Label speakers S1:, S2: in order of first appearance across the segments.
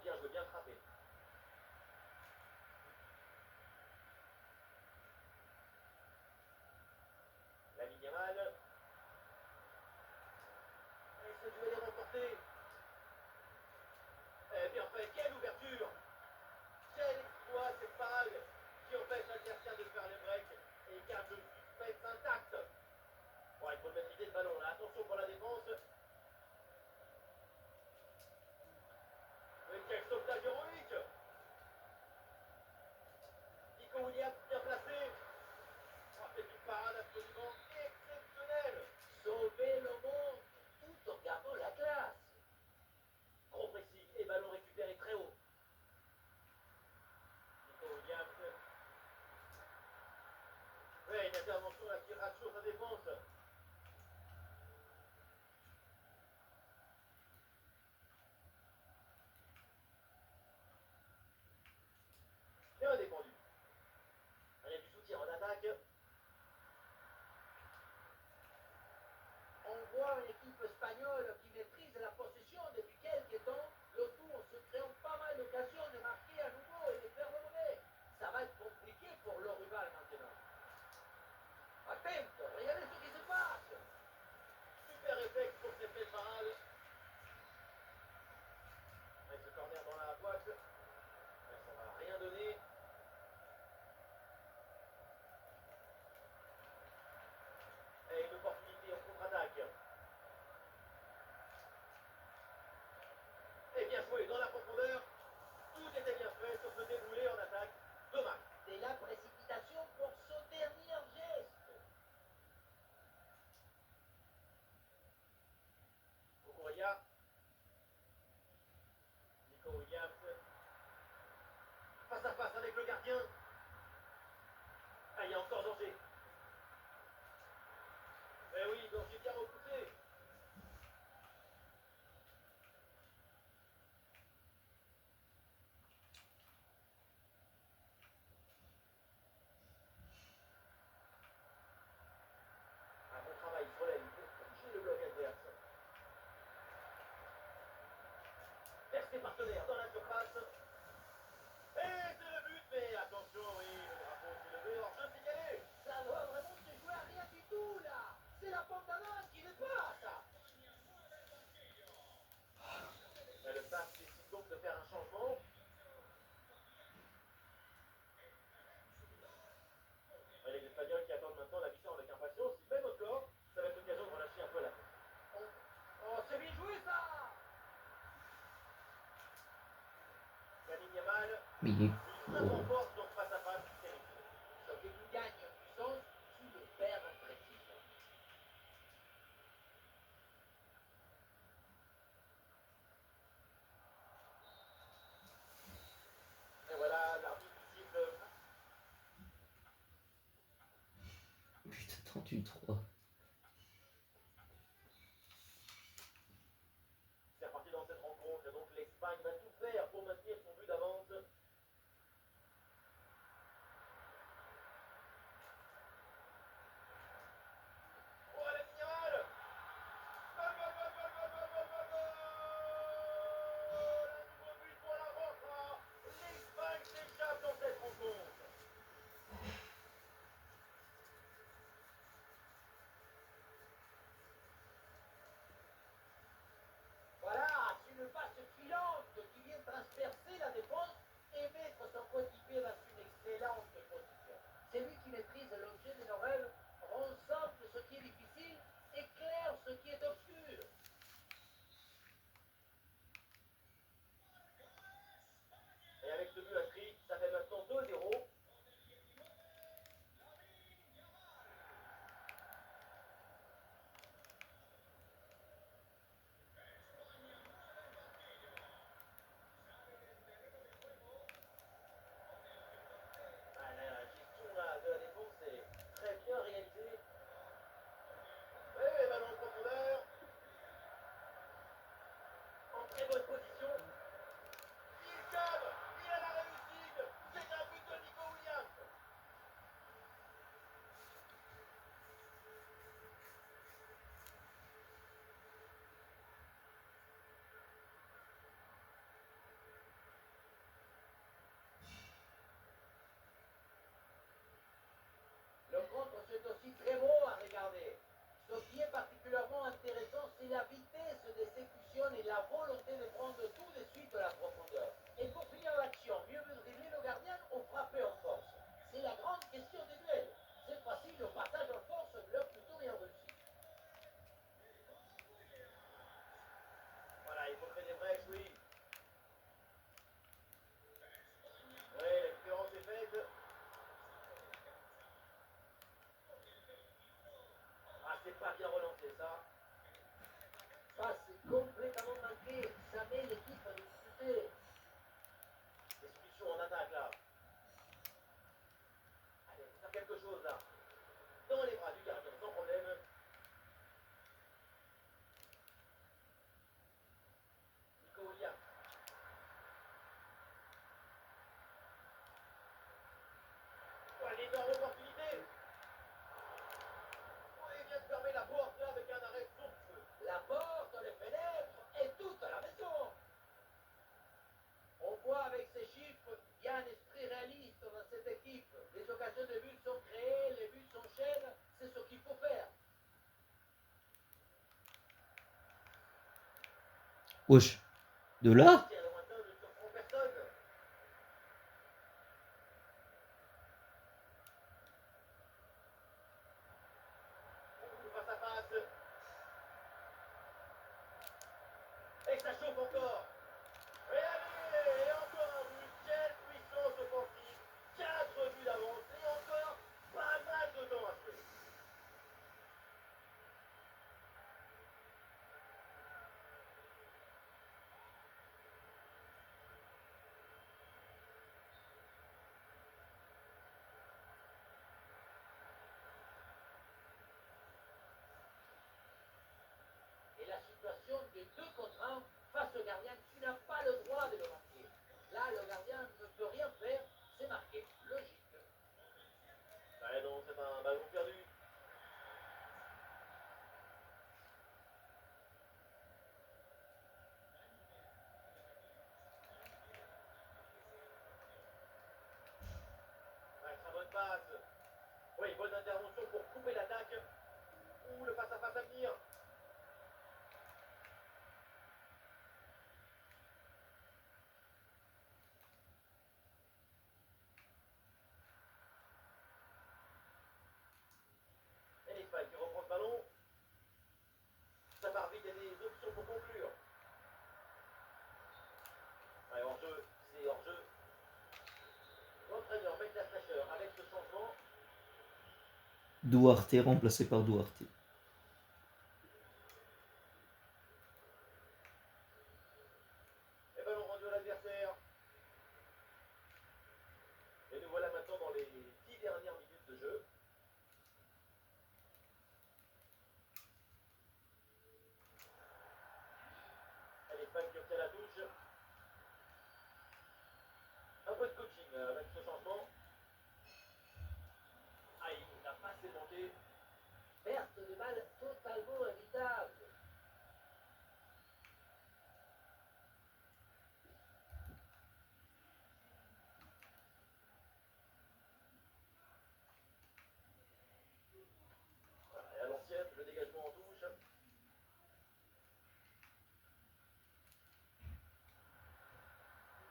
S1: bien joué, bien frappé. Lamine Yamal. Et ce duel est remporté. Eh bien fait, quelle ouverture! Quel exploit, cette parade qui empêche l'adversaire de faire le break et garde le suspense intact. Bon, il faut maîtriser le ballon là. Attention pour la défense. Mais quel sauvetage héroïque! Nico Williams bien placé. Oh, c'est une parade absolument exceptionnelle. Sauver le monde tout en gardant la classe. Trop précis et ballon récupéré très haut. Nico Williams. Ouais, une intervention là qui rassure sa défense. Bien défendu. Il y a du soutien en attaque. On voit une équipe espagnole qui maîtrise la possession depuis quelques temps, le tout en se créant pas mal d'occasions de marquer à nouveau et de faire remonter. Ça va être compliqué pour le rival maintenant. Attento, regardez ce qui se passe. Super réflexe pour cette belle parade. Avec ce corner dans la boîte. Mais ça va rien donner. Et une opportunité en contre-attaque. Et bien joué dans la profondeur. Tout était bien fait sur ce déroulé en attaque. Dommage. C'est la précipitation pour ce dernier geste. Kukureya. Nico Williams. Face à face avec le gardien. Ah, il y a encore danger. Eh oui, danger bien repoussé. Un bon travail sur l'aile pour toucher le bloc adverse. Vers ses partenaires dans la surface. Et c'est le but, mais attention, oui, le drapeau s'est levé, hors jeu signalé. Ça doit vraiment se jouer à rien du tout, là. C'est la Pantanale qui ne passe. Mais le staff décide donc de faire un changement. Et les Espagnols qui attendent maintenant la victoire avec impatience. Ils mettent au score, ça va être l'occasion de relâcher un peu la tête. Oh, c'est bien joué ça. Lamine Yamal.
S2: Oui.
S1: Il frappe en force donc face à face. Terrible. Ce que tu gagnes en puissance, tu le perds en précision. Et voilà, l'arbitre siffle.
S2: Putain, 38-3.
S1: C'est reparti dans cette rencontre et donc l'Espagne va tout faire pour maintenir son but d'avance. Oh, la Yamal. Gol, gol, gol, gol, gol, gol, gol, gol, gol. Un nouveau but pour la Roja. L'Espagne s'échappe dans cette rencontre. Voilà, c'est une passe filante qui vient transpercer la
S2: Wesh. De là?
S1: Tir lointain ne surprend personne. On face à face. Et ça chauffe encore. Et allez, et encore un but. Quelle puissance offensive. 4 buts d'avance et encore pas mal de temps à jouer. Et la situation de 2 contre 1 face au gardien, tu n'as pas le droit de le marquer. Là, le gardien ne peut rien faire, c'est marqué. Logique. Ouais, donc c'est un ballon perdu. Ouais, très bonne passe. Oui, bonne intervention pour couper l'attaque. Ou le face-à-face à venir. Et l'Espagne qui reprend le ballon. Ça part vite, il y a des options pour conclure. Ouais, hors-jeu, c'est hors-jeu. L'entraîneur met de la fraîcheur avec ce changement.
S2: Duarte remplacé par Duarte.
S1: Et ballon rendu à l'adversaire. Et nous voilà maintenant dans les 10 dernières minutes de jeu. Et l'Espagne qui obtient la touche. Un peu de coaching avec ce changement. Ah, il n'a pas assez manqué. Perte de balle totalement évitable. Voilà, et à l'ancienne, le dégagement en touche.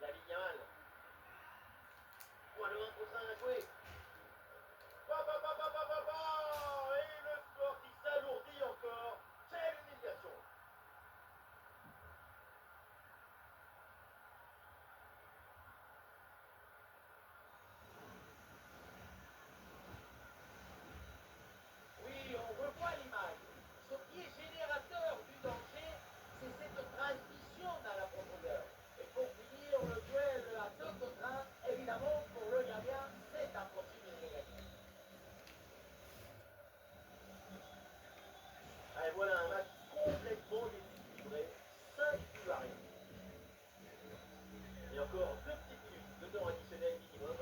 S1: La Vignale. Point le 1 contre 1 à jouer. Et le score qui s'alourdit encore. Quelle humiliation. Oui, on revoit l'image. Ce qui est générateur du danger, c'est cette transmission dans la profondeur. Et pour finir le duel à 2 contre 1, évidemment, pour le gardien, c'est impossible de gagner. Allez, voilà un match complètement déséquilibré. 5 buts à rien. Et encore 2 petites minutes de temps additionnel minimum.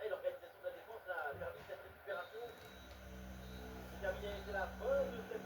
S1: Et l'organisation de la défense a permis cette récupération. C'est terminé, c'est la fin de cette